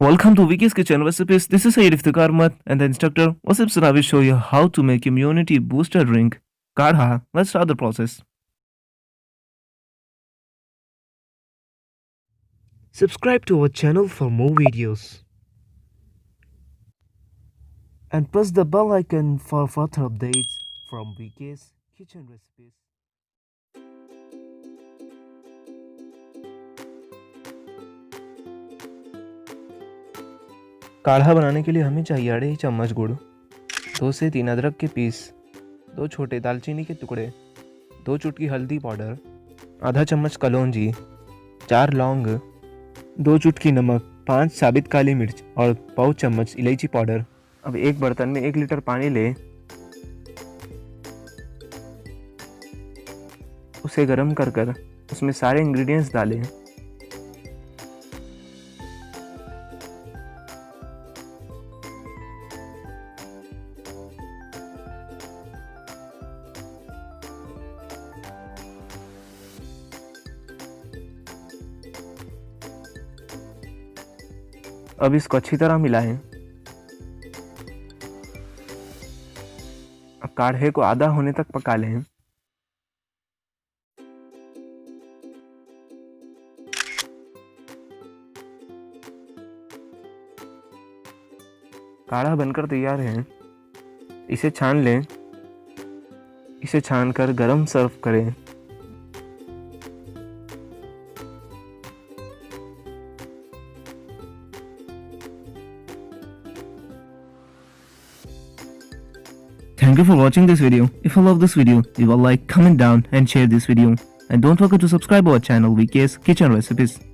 Welcome to Vicky's Kitchen Recipes. This is Sayyid Iftikhar Ahmad and the instructor Wasif Sir. I will show you how to make immunity booster drink, Kadha. Let's start the process. Subscribe to our channel for more videos. And press the bell icon for further updates from Vicky's Kitchen Recipes. काढ़ा बनाने के लिए हमें चाहिए 2.5 चम्मच गुड़, 2 से 3 अदरक के पीस, 2 छोटे दालचीनी के टुकड़े, 2 चुटकी हल्दी पाउडर, आधा चम्मच कलौंजी, 4 लौंग, 2 चुटकी नमक, 5 साबित काली मिर्च और पाव चम्मच इलायची पाउडर। अब एक बर्तन में 1 लीटर पानी लें, उसे गर्म कर उसमें सारे इंग्रेडिएंट्स डालें। अब इसको अच्छी तरह मिलाएं। अब काढ़े को आधा होने तक पका लें। काढ़ा बनकर तैयार है। इसे छान लें। इसे छानकर गरम सर्व करें। Thank you for watching this video. If you love this video, leave a like, comment down and share this video. And don't forget to subscribe our channel VK's Kitchen Recipes.